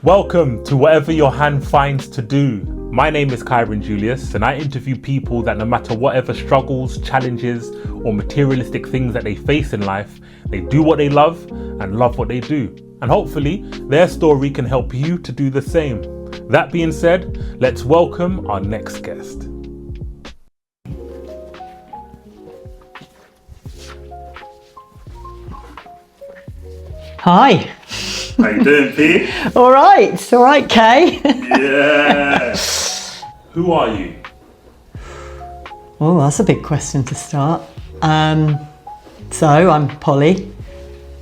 Welcome to Whatever Your Hand Finds to Do. My name is Kyran Julius, and I interview people that no matter whatever struggles, challenges, or materialistic things that they face in life, they do what they love and love what they do. And hopefully, their story can help you to do the same. That being said, let's welcome our next guest. Hi. How you doing, P? All right, Kay. Yeah. Who are you? Oh, that's a big question to start. So I'm Polly,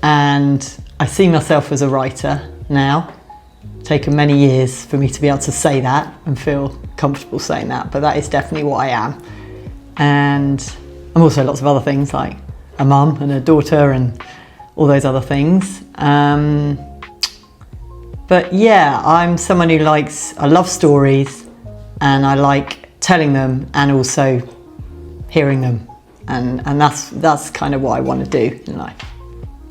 and I see myself as a writer now. Taken many years for me to be able to say that and feel comfortable saying that, but that is definitely what I am. And I'm also lots of other things, like a mum and a daughter and all those other things. But yeah, I'm someone who I love stories, and I like telling them and also hearing them. And that's kind of what I want to do in life.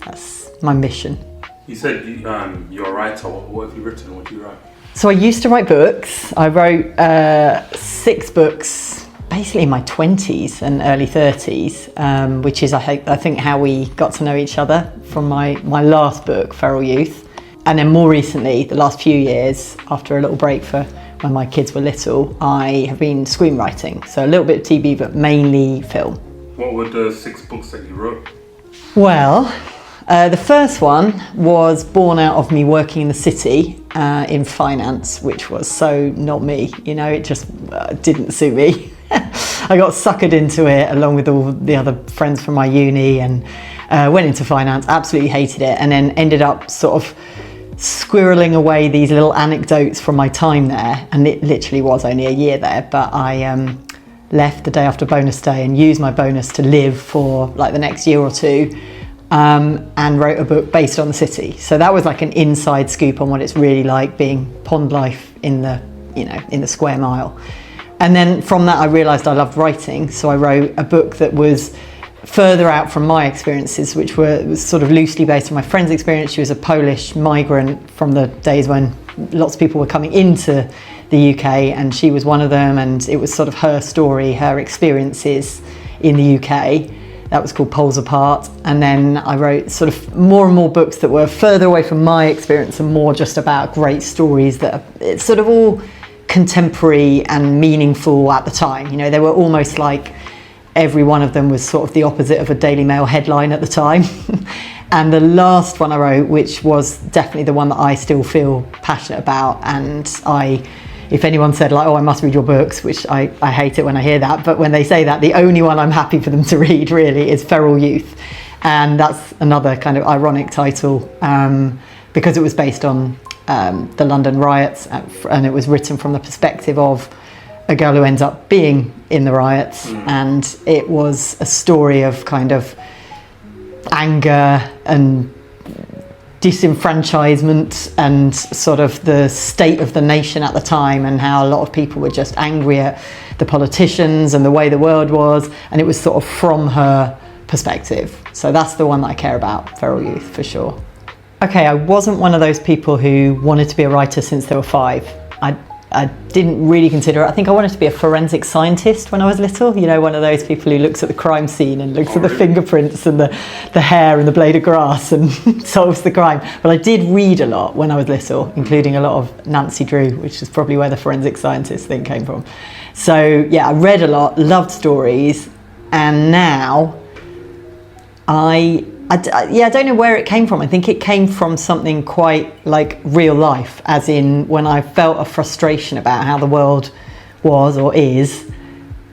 That's my mission. You said you're a writer. What have you written? What do you write? So I used to write books. I wrote 6 books, basically in my 20s and early 30s, which is I think how we got to know each other from my last book, Feral Youth. And then more recently, the last few years, after a little break for when my kids were little, I have been screenwriting. So a little bit of TV, but mainly film. What were the 6 books that you wrote? Well, the first one was born out of me working in the city in finance, which was so not me, it just didn't suit me. I got suckered into it along with all the other friends from my uni and went into finance, absolutely hated it, and then ended up sort of squirreling away these little anecdotes from my time there. And it literally was only a year there, but I left the day after bonus day and used my bonus to live for like the next year or two, and wrote a book based on the city. So that was like an inside scoop on what it's really like being pond life in the square mile. And then from that I realised I loved writing, so I wrote a book that was further out from my experiences, which was sort of loosely based on my friend's experience. She was a Polish migrant from the days when lots of people were coming into the UK, and she was one of them, and it was sort of her story, her experiences in the UK. That was called Poles Apart. And then I wrote sort of more and more books that were further away from my experience and more just about great stories that it's sort of all contemporary and meaningful at the time. They were almost like every one of them was sort of the opposite of a Daily Mail headline at the time. And the last one I wrote, which was definitely the one that I still feel passionate about, and if anyone said like, oh, I must read your books, which I hate it when I hear that, but when they say that, the only one I'm happy for them to read really is Feral Youth. And that's another kind of ironic title, because it was based on the London riots, and it was written from the perspective of a girl who ends up being in the riots. And it was a story of kind of anger and disenfranchisement and sort of the state of the nation at the time, and how a lot of people were just angry at the politicians and the way the world was, and it was sort of from her perspective. So that's the one that I care about, Feral Youth, for sure. Okay, I wasn't one of those people who wanted to be a writer since they were 5. I didn't really consider it. I think I wanted to be a forensic scientist when I was little, one of those people who looks at the crime scene and looks at the fingerprints and the hair and the blade of grass and solves the crime. But I did read a lot when I was little, including a lot of Nancy Drew, which is probably where the forensic scientist thing came from. So yeah, I read a lot, loved stories, and now I don't know where it came from. I think it came from something quite like real life, as in when I felt a frustration about how the world was or is,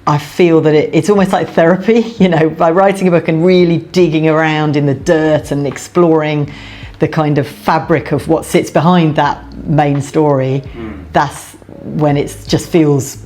I feel that it's almost like therapy, by writing a book and really digging around in the dirt and exploring the kind of fabric of what sits behind that main story. That's when it feels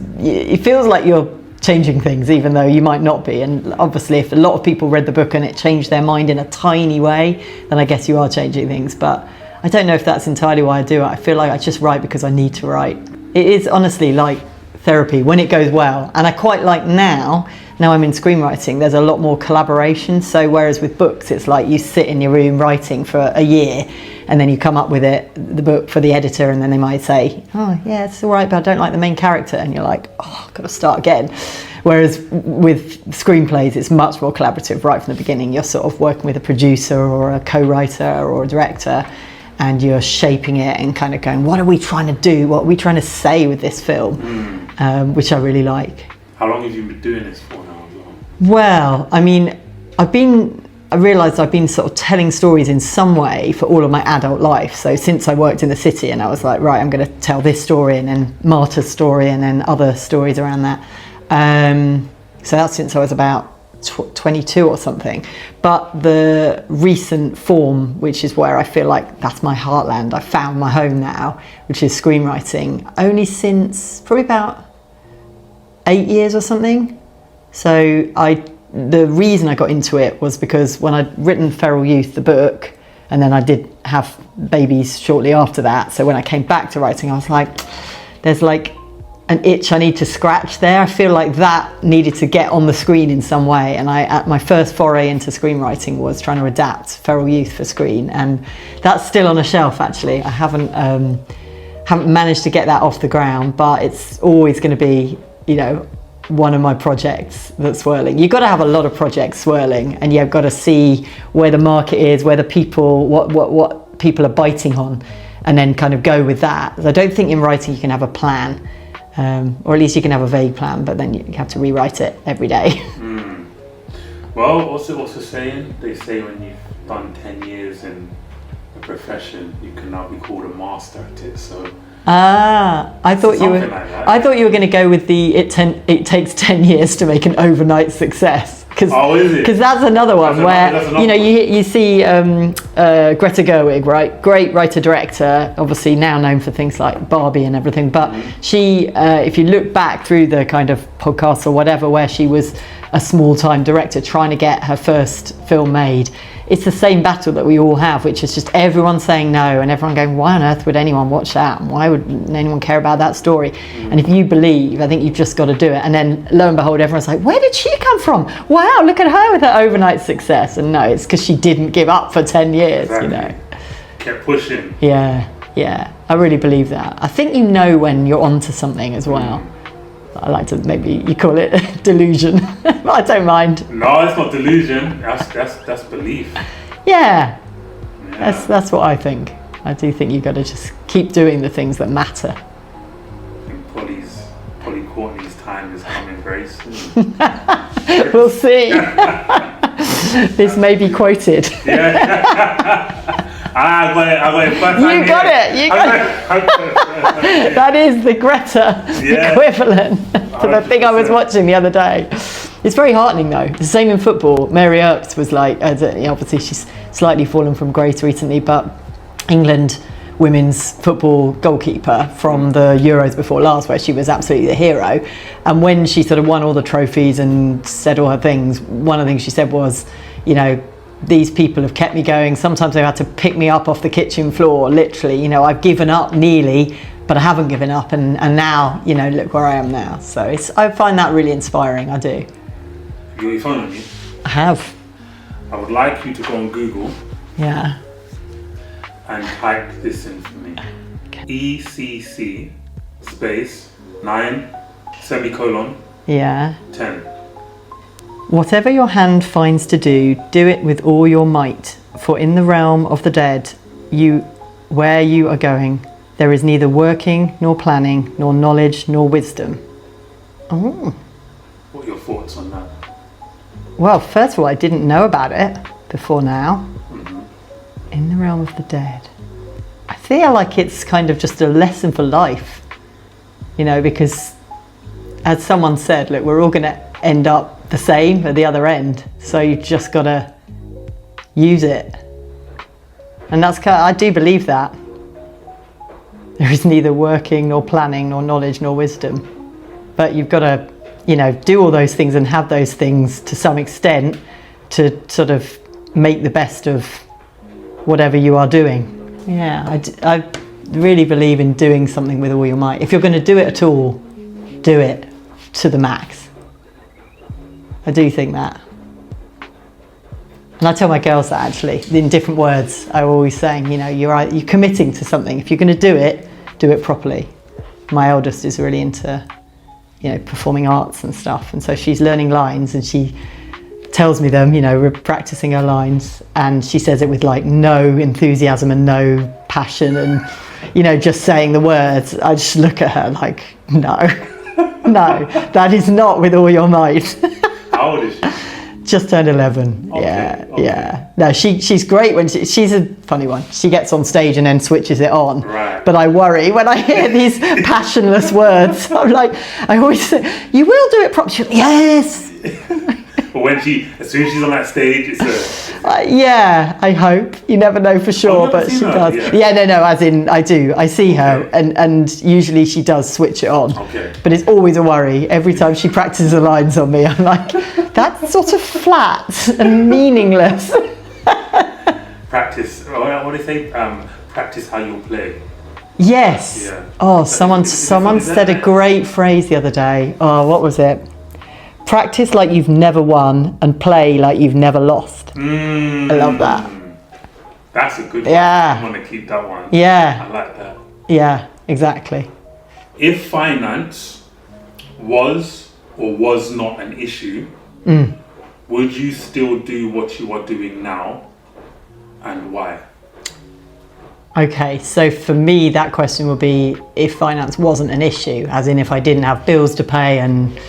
like you're changing things, even though you might not be. And obviously if a lot of people read the book and it changed their mind in a tiny way, then I guess you are changing things. But I don't know if that's entirely why I do it. I feel like I just write because I need to write. It is honestly like therapy when it goes well, and I quite like now now I'm in screenwriting, there's a lot more collaboration. So whereas with books, it's like you sit in your room writing for a year, and then you come up with the book for the editor, and then they might say, oh yeah, it's all right, but I don't like the main character, and you're like, oh, I've got to start again. Whereas with screenplays, it's much more collaborative right from the beginning. You're sort of working with a producer or a co-writer or a director, and you're shaping it and kind of going, what are we trying to do? What are we trying to say with this film? Which I really like. How long have you been doing this for now? Well, I mean, I realised I've been sort of telling stories in some way for all of my adult life. So since I worked in the city, and I was like, right, I'm going to tell this story, and then Marta's story, and then other stories around that. So that's since I was about 22 or something. But the recent form, which is where I feel like that's my heartland, I found my home now, which is screenwriting, only since probably about 8 years or something. So the reason I got into it was because when I'd written Feral Youth, the book, and then I did have babies shortly after that. So when I came back to writing, I was like, there's like an itch I need to scratch there. I feel like that needed to get on the screen in some way. And my first foray into screenwriting was trying to adapt Feral Youth for screen. And that's still on a shelf, actually. I haven't managed to get that off the ground, but it's always going to be, one of my projects that's swirling. You've got to have a lot of projects swirling, and you've got to see where the market is, where the people, what people are biting on, and then kind of go with that. I don't think in writing you can have a plan, or at least you can have a vague plan, but then you have to rewrite it every day. Well, what's the saying? They say when you've done 10 years in a profession, you can now be called a master at it. So. I thought you were. Like I thought you were going to go with the it takes 10 years to make an overnight success. Because that's another one you see Greta Gerwig, right? Great writer director, obviously now known for things like Barbie and everything. But she, if you look back through the kind of podcasts or whatever, where she was a small-time director trying to get her first film made. It's the same battle that we all have, which is just everyone saying no and everyone going, why on earth would anyone watch that? And why would anyone care about that story? And if you believe, I think you've just got to do it. And then lo and behold, everyone's like, where did she come from? Wow, look at her with her overnight success. And no, it's because she didn't give up for 10 years, Kept pushing. Yeah, I really believe that. I think when you're onto something as well. I like to, maybe you call it delusion, but I don't mind. No, it's not delusion. That's belief. Yeah. That's what I think. I do think you've got to just keep doing the things that matter. I think Courtney's time is coming very soon. We'll see. This may be quoted. I got it. You got it. That is the Greta equivalent to the thing I was watching the other day. It's very heartening though. The same in football. Mary Earps was like, obviously she's slightly fallen from grace recently, but England women's football goalkeeper from the Euros before last, where she was absolutely the hero. And when she sort of won all the trophies and said all her things, one of the things she said was, these people have kept me going. Sometimes they've had to pick me up off the kitchen floor, literally. I've given up nearly, but I haven't given up. And now, look where I am now. So I find that really inspiring, I do. Have you got your phone on you? I have. I would like you to go on Google. Yeah. And type this in for me. Okay. ECC space 9 semicolon. Yeah. 10. Whatever your hand finds to do, do it with all your might. For in the realm of the dead, where you are going, there is neither working, nor planning, nor knowledge, nor wisdom. Oh. What are your thoughts on that? Well, first of all, I didn't know about it before now. In the realm of the dead. I feel like it's kind of just a lesson for life. Because as someone said, look, we're all going to end up the same at the other end, so you just gotta use it. And I do believe that there is neither working nor planning nor knowledge nor wisdom, but you've got to do all those things and have those things to some extent to sort of make the best of whatever you are doing. I really believe in doing something with all your might. If you're going to do it at all, do it to the max. I do think that. And I tell my girls that actually, in different words. I'm always saying, you know, you're committing to something. If you're going to do it properly. My eldest is really into, you know, performing arts and stuff. And so she's learning lines and she tells me them, you know, we're practicing her lines. And she says it with like no enthusiasm and no passion and, you know, just saying the words. I just look at her like, no, no, that is not with all your might. How old is she? Just turned 11. Okay, Yeah, okay. yeah. No, she's great when she's a funny one. She gets on stage and then switches it on. Right. But I worry when I hear these passionless words. I'm like, I always say, you will do it properly. Yes. But as soon as she's on that stage, it's a... Yeah, I hope. You never know for sure, but she does. Yeah, no, as in, I do. I see her, Okay. and usually she does switch it on. Okay. But it's always a worry. Every time she practices the lines on me, I'm like, that's sort of flat and meaningless. Practice, what do they say? Practice how you'll play. Yes. Yeah. Oh, Is someone that said a great phrase the other day. Oh, what was it? Practice like you've never won and play like you've never lost. I love that. That's a good one. Yeah. I'm going to keep that one. Yeah. I like that. Yeah, exactly. If finance was or was not an issue, would you still do what you are doing now, and why? Okay, so for me, that question would be if finance wasn't an issue, as in if I didn't have bills to pay and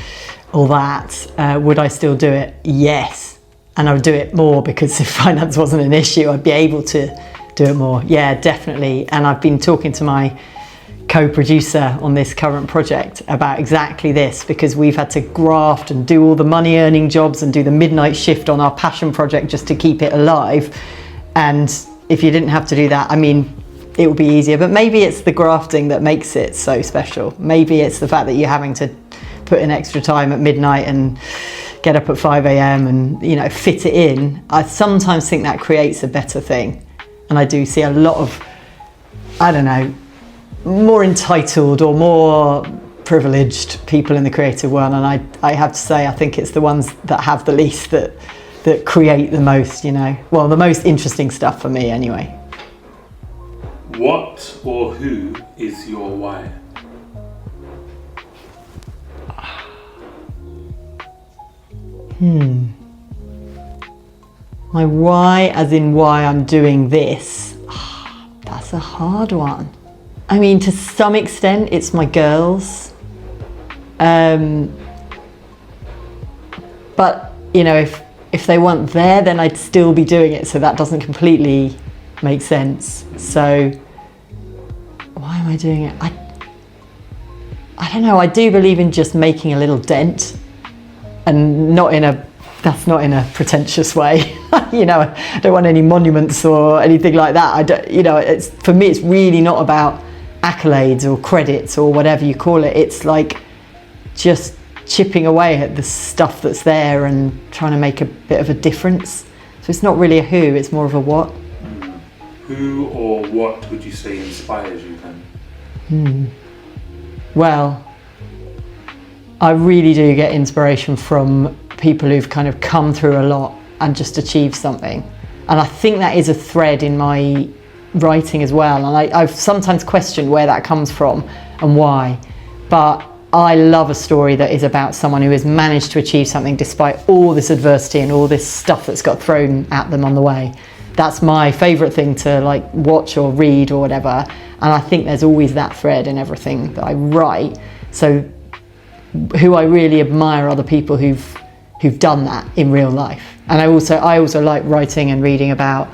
all that, would I still do it? Yes. And I would do it more because if finance wasn't an issue, I'd be able to do it more. Yeah, definitely. And I've been talking to my co-producer on this current project about exactly this, because we've had to graft and do all the money earning jobs and do the midnight shift on our passion project just to keep it alive. And if you didn't have to do that, I mean, it would be easier. But maybe it's the grafting that makes it so special. Maybe it's the fact that you're having to put in extra time at midnight and get up at 5 a.m. and, you know, fit it in. I sometimes think that creates a better thing. And I do see a lot of, I don't know, more entitled or more privileged people in the creative world. And I have to say, I think it's the ones that have the least that create the most, you know, well, the most interesting stuff for me anyway. What or who is your why? My why, as in why I'm doing this, that's a hard one. I mean, to some extent, it's my girls. But, you know, if they weren't there, then I'd still be doing it. So that doesn't completely make sense. So why am I doing it? I don't know. I do believe in just making a little dent, and that's not in a pretentious way. You know, I don't want any monuments or anything like that. I don't, you know, for me, it's really not about accolades or credits or whatever you call it. It's like just chipping away at the stuff that's there and trying to make a bit of a difference. So it's not really a who, it's more of a what. Who or what would you say inspires you then? Well, I really do get inspiration from people who've kind of come through a lot and just achieved something. And I think that is a thread in my writing as well. And I've sometimes questioned where that comes from and why. But I love a story that is about someone who has managed to achieve something despite all this adversity and all this stuff that's got thrown at them on the way. That's my favourite thing to like watch or read or whatever. And I think there's always that thread in everything that I write. So who I really admire are the people who've done that in real life. And I also like writing and reading about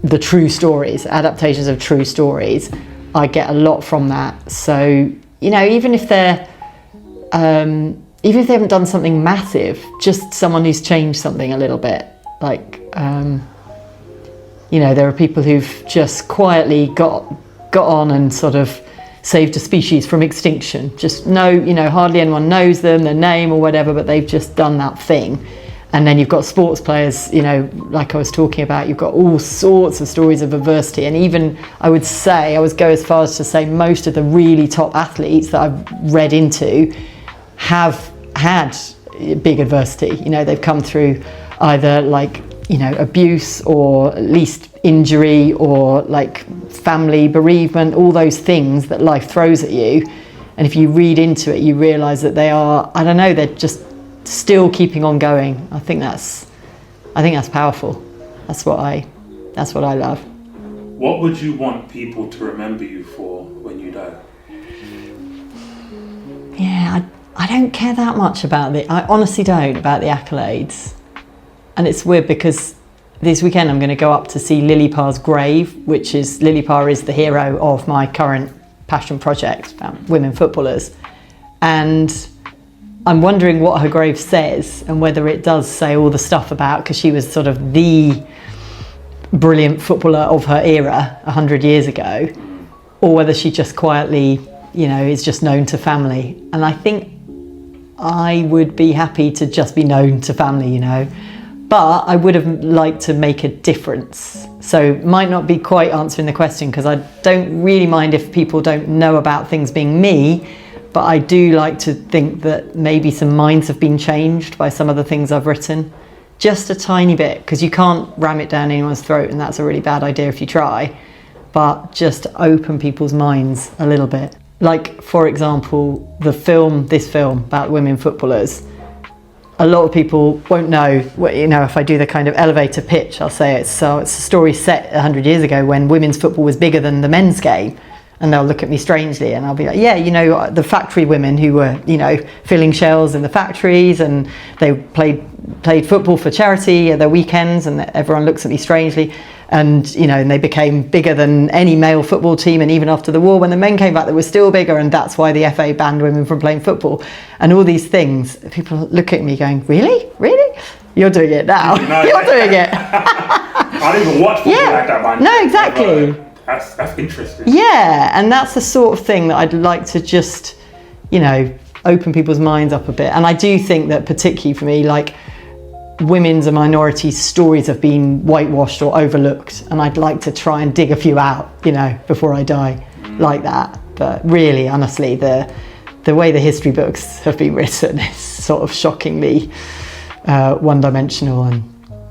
the true stories, adaptations of true stories. I get a lot from that. So, you know, even if they haven't done something massive, just someone who's changed something a little bit. Like, you know, there are people who've just quietly got on and sort of saved a species from extinction. Just hardly anyone knows them, their name or whatever, but they've just done that thing. And then you've got sports players, you know, like I was talking about, you've got all sorts of stories of adversity. And even, I would go as far as to say most of the really top athletes that I've read into have had, big adversity. You know, they've come through either like, you know, abuse or at least injury or like family bereavement, all those things that life throws at you. And if you read into it, you realise that they are, I don't know, they're just still keeping on going. I think that's powerful. That's what I love. What would you want people to remember you for when you die? Yeah, I don't care that much I honestly don't, about the accolades. And it's weird because this weekend I'm going to go up to see Lily Parr's grave, which is, Lily Parr is the hero of my current passion project about women footballers. And I'm wondering what her grave says and whether it does say all the stuff about, because she was sort of the brilliant footballer of her era 100 years ago, or whether she just quietly, you know, is just known to family. And I think I would be happy to just be known to family, you know, but I would have liked to make a difference. So might not be quite answering the question, because I don't really mind if people don't know about things being me, but I do like to think that maybe some minds have been changed by some of the things I've written. Just a tiny bit, because you can't ram it down anyone's throat, and that's a really bad idea if you try, but just open people's minds a little bit. Like, for example, this film about women footballers, a lot of people won't know, you know, if I do the kind of elevator pitch, I'll say it's a story set 100 years ago when women's football was bigger than the men's game. And they'll look at me strangely and I'll be like, yeah, you know, the factory women who were, you know, filling shells in the factories, and they played football for charity at their weekends, and everyone looks at me strangely. And, you know, and they became bigger than any male football team. And even after the war, when the men came back, they were still bigger. And that's why the FA banned women from playing football. And all these things, people look at me going, really? Really? You're doing it now. No, you're doing it. I don't even watch football like that, man. No, exactly. That's interesting. Yeah, and that's the sort of thing that I'd like to just, you know, open people's minds up a bit. And I do think that particularly for me, like, women's and minorities' stories have been whitewashed or overlooked, and I'd like to try and dig a few out, you know, before I die, like that. But really, honestly, the way the history books have been written is sort of shockingly one-dimensional and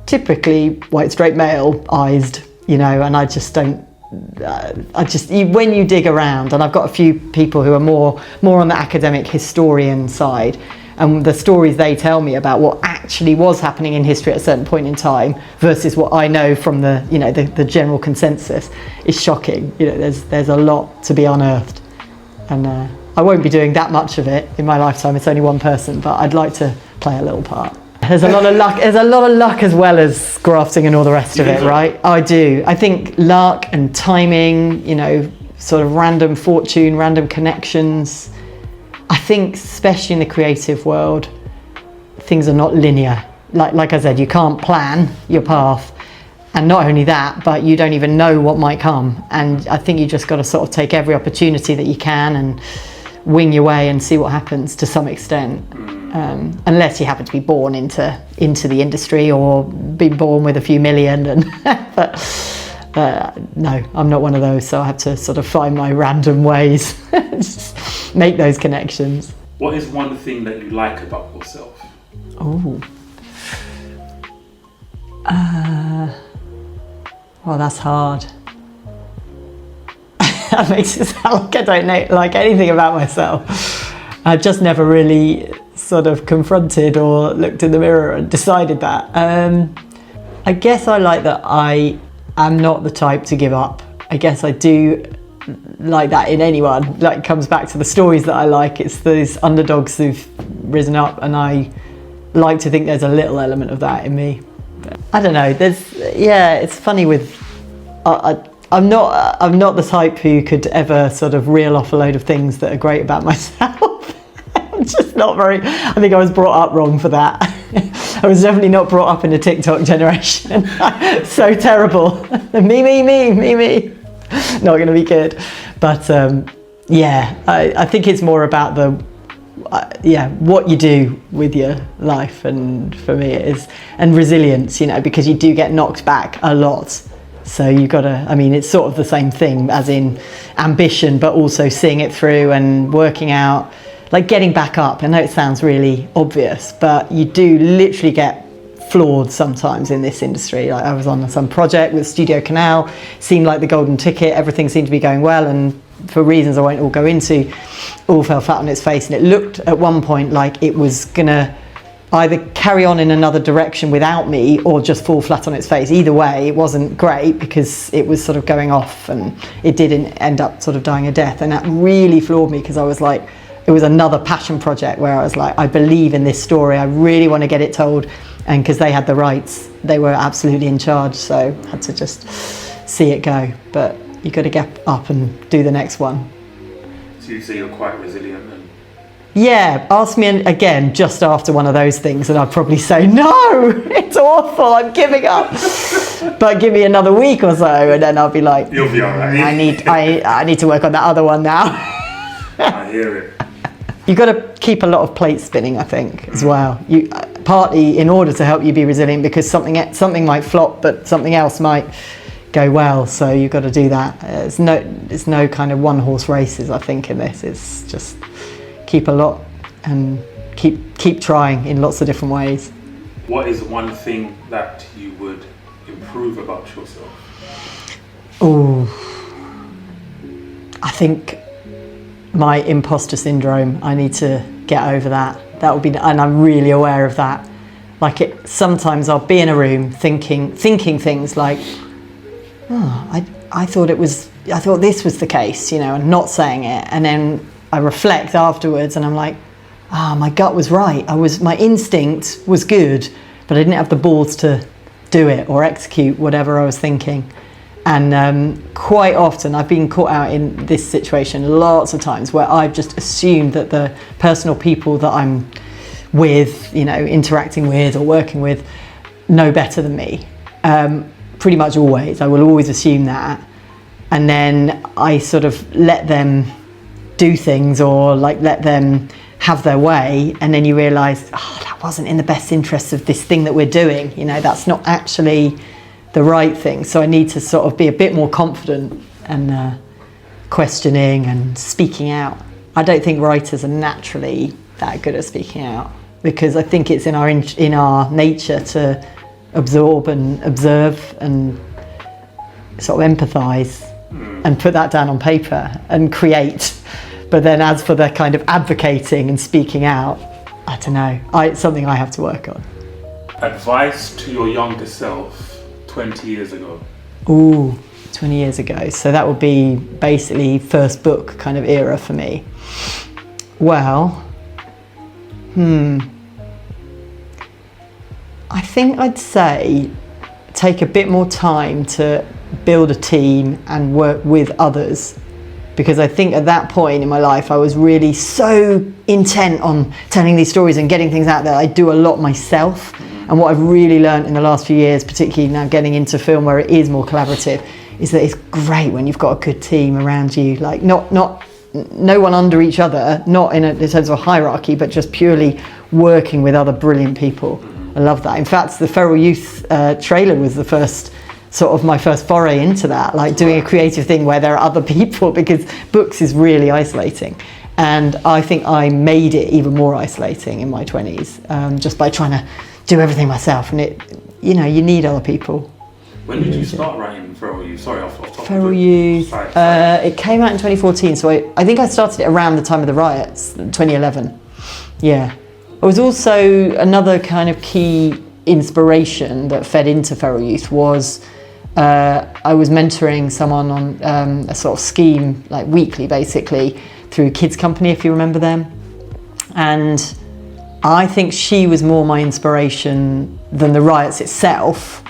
typically white, straight male-ized, you know, and I just don't. When you dig around, and I've got a few people who are more on the academic historian side, and the stories they tell me about what actually was happening in history at a certain point in time versus what I know from the, you know, the general consensus is shocking. You know, there's a lot to be unearthed, and I won't be doing that much of it in my lifetime. It's only one person, but I'd like to play a little part. There's a lot of luck. There's a lot of luck as well as grafting and all the rest of it, right? I do. I think luck and timing, you know, sort of random fortune, random connections. I think, especially in the creative world, things are not linear. Like I said, you can't plan your path. And not only that, but you don't even know what might come. And I think you just got to sort of take every opportunity that you can and wing your way and see what happens to some extent. Unless you happen to be born into the industry or be born with a few million. And but no, I'm not one of those. So I have to sort of find my random ways, make those connections. What is one thing that you like about yourself? Oh. Well, that's hard. That makes it sound like I don't know like anything about myself. I've just never really sort of confronted or looked in the mirror and decided that. I guess I like that I am not the type to give up. I guess I do like that in anyone. Like, it comes back to the stories that I like. It's those underdogs who've risen up, and I like to think there's a little element of that in me. But I don't know. It's funny with. I'm not the type who could ever sort of reel off a load of things that are great about myself. I'm just not very. I think I was brought up wrong for that. I was definitely not brought up in a TikTok generation. So terrible. me. Not going to be good. But I think it's more about the what you do with your life, and for me it is, and resilience, you know, because you do get knocked back a lot. So you've got to, I mean, it's sort of the same thing as in ambition, but also seeing it through and working out like getting back up. I know it sounds really obvious, but you do literally get flawed sometimes in this industry. Like I was on some project with Studio Canal, seemed like the golden ticket, everything seemed to be going well, and for reasons I won't all go into, all fell flat on its face, and it looked at one point like it was gonna either carry on in another direction without me or just fall flat on its face. Either way, it wasn't great because it was sort of going off, and it didn't end up sort of dying a death, and that really floored me because I was like, it was another passion project where I was like, I believe in this story, I really want to get it told, and because they had the rights, they were absolutely in charge, so I had to just see it go. But you got to get up and do the next one. So you say you're quite resilient then? Yeah, ask me again just after one of those things and I'd probably say, no, it's awful, I'm giving up. But give me another week or so and then I'll be like, you'll be all right. I need to work on that other one now. I hear it. You've got to keep a lot of plates spinning, I think, as well. You partly in order to help you be resilient, because something might flop, but something else might go well. So you've got to do that. It's no kind of one horse races, I think, in this. It's just keep a lot and keep trying in lots of different ways. What is one thing that you would improve about yourself? Oh, I think my imposter syndrome. I need to get over that. That would be, and I'm really aware of that. Like sometimes I'll be in a room thinking things like, oh, I thought this was the case, and not saying it. And then I reflect afterwards and I'm like, my gut was right. My instinct was good, but I didn't have the balls to do it or execute whatever I was thinking. And quite often I've been caught out in this situation lots of times where I've just assumed that the person or people that I'm with, interacting with or working with, know better than me. Pretty much always. I will always assume that. And then I sort of let them do things or let them have their way. And then you realise, that wasn't in the best interest of this thing that we're doing. That's not actually the right thing. So I need to sort of be a bit more confident and questioning and speaking out. I don't think writers are naturally that good at speaking out, because I think it's in our nature to absorb and observe and sort of empathise and put that down on paper and create. But then as for the kind of advocating and speaking out, I don't know. It's something I have to work on. Advice to your younger self 20 years ago. Ooh, 20 years ago. So that would be basically first book kind of era for me. Well, I think I'd say take a bit more time to build a team and work with others, because I think at that point in my life I was really so intent on telling these stories and getting things out there. I do a lot myself, and what I've really learned in the last few years, particularly now getting into film where it is more collaborative, is that it's great when you've got a good team around you, like not no one under each other, not in terms of a hierarchy, but just purely working with other brilliant people. I love that. In fact, the Feral Youth trailer was the first sort of my first foray into that, like doing a creative thing where there are other people, because books is really isolating. And I think I made it even more isolating in my 20s, just by trying to do everything myself. And you need other people. When did you start writing Feral Youth? Sorry, off top. Feral Youth, it came out in 2014, so I think I started it around the time of the riots, 2011. Yeah. It was also another kind of key inspiration that fed into Feral Youth was I was mentoring someone on a sort of scheme, like weekly basically, through Kids Company, if you remember them. And I think she was more my inspiration than the riots itself.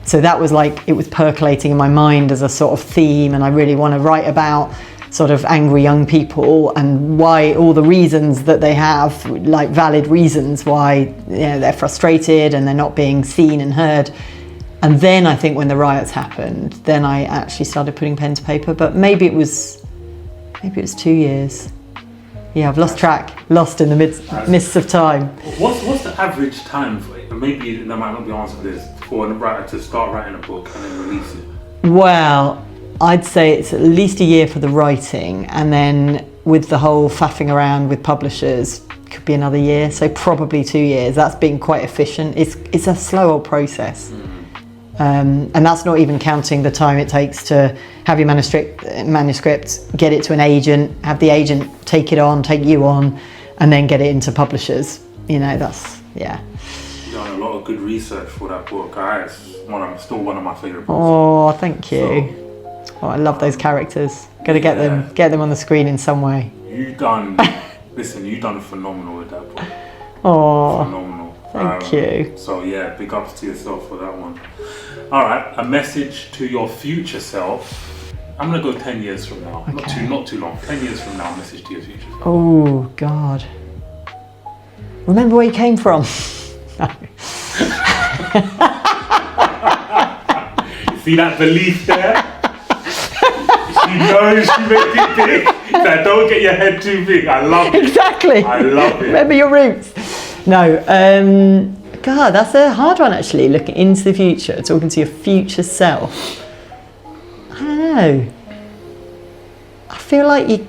So that was like, it was percolating in my mind as a sort of theme, and I really want to write about sort of angry young people and why, all the reasons that they have, like valid reasons why they're frustrated and they're not being seen and heard. And then I think when the riots happened, then I actually started putting pen to paper, but maybe it was 2 years. Yeah, I've lost track, lost in the midst of time. What's the average time, maybe there might not be an answer for this, for a writer to start writing a book and then release it? Well, I'd say it's at least a year for the writing, and then with the whole faffing around with publishers, could be another year, so probably 2 years. That's been quite efficient. It's a slow old process. And that's not even counting the time it takes to have your manuscript, get it to an agent, have the agent take it on, take you on, and then get it into publishers. You know, that's, yeah. You've done a lot of good research for that book. It's still one of my favourite books. Oh, thank you. Oh, I love those characters. Got to get them on the screen in some way. You've done phenomenal with that book. Oh, phenomenal. Thank you. So yeah, big ups to yourself for that one. All right, a message to your future self. I'm gonna go 10 years from now. Okay. Not too long. 10 years from now, a message to your future self. Oh God. Remember where you came from. See that belief there? She knows she made it big. So don't get your head too big. I love it. Exactly. I love it. Remember your roots. No, God, that's a hard one actually, looking into the future, talking to your future self. I don't know. I feel like you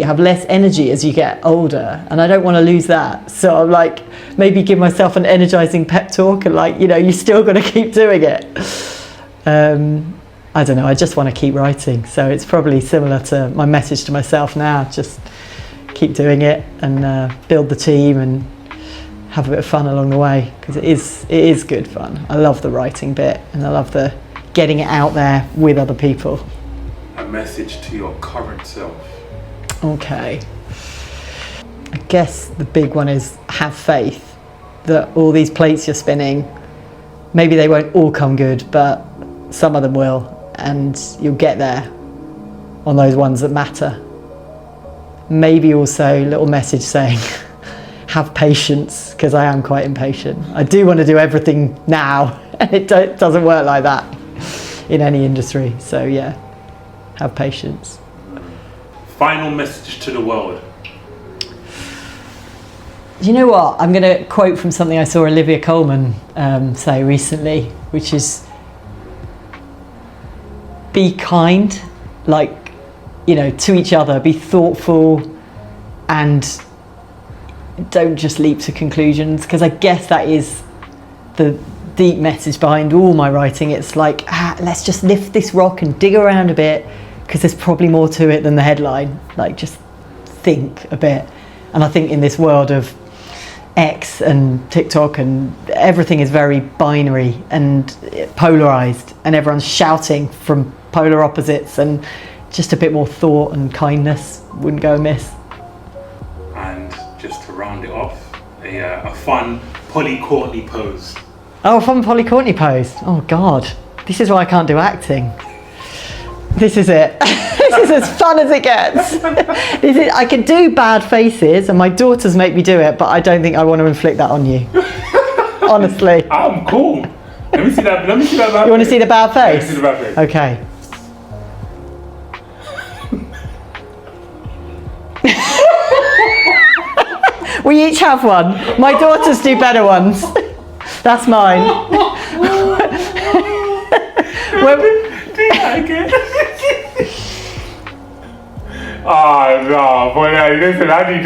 have less energy as you get older, and I don't want to lose that. So I'm like, maybe give myself an energizing pep talk and like, you know, you still got to keep doing it. I don't know, I just want to keep writing. So it's probably similar to my message to myself now, just keep doing it and build the team and have a bit of fun along the way, because it is good fun. I love the writing bit and I love the getting it out there with other people. A message to your current self. Okay. I guess the big one is have faith that all these plates you're spinning, maybe they won't all come good, but some of them will, and you'll get there on those ones that matter. Maybe also a little message saying, have patience, because I am quite impatient. I do want to do everything now, and it doesn't work like that in any industry. So yeah, have patience. Final message to the world. You know what? I'm going to quote from something I saw Olivia Colman say recently, which is, be kind, like, you know, to each other, be thoughtful, and don't just leap to conclusions, because I guess that is the deep message behind all my writing. It's like, let's just lift this rock and dig around a bit, because there's probably more to it than the headline. Like, just think a bit. And I think in this world of X and TikTok and everything is very binary and polarized, and everyone's shouting from polar opposites, and just a bit more thought and kindness wouldn't go amiss. And just to round it off, a fun Courtney pose. Oh, a fun Courtney pose. Oh God, this is why I can't do acting. This is it. This is as fun as it gets. I can do bad faces, and my daughters make me do it, but I don't think I want to inflict that on you. Honestly. I'm cool. Let me see that bad face. You want to see the bad face? Let me see the bad face. Okay. We each have one. My daughters do better ones. That's mine. Do that again. Oh no, boy, listen, I need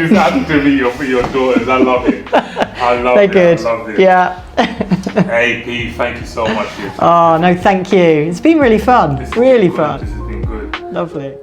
to meet your daughters. I love it. They're good. I love it. Yeah. Hey P, thank you so much for your time. Oh no, thank you. It's been really fun. Really fun. This has been good. Lovely.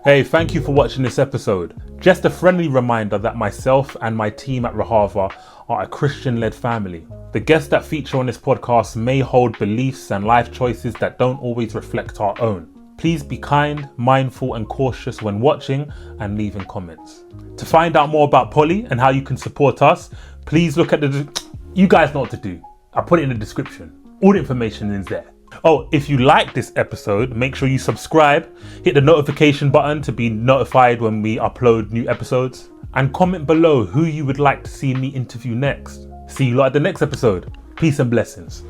Hey, thank you for watching this episode. Just a friendly reminder that myself and my team at WYHFTD are a Christian-led family. The guests that feature on this podcast may hold beliefs and life choices that don't always reflect our own. Please be kind, mindful and cautious when watching and leaving comments. To find out more about Polly and how you can support us, please look at you guys know what to do. I put it in the description. All the information is there. Oh, if you like this episode, make sure you subscribe, hit the notification button to be notified when we upload new episodes, and comment below who you would like to see me interview next. See you lot at the next episode. Peace and blessings.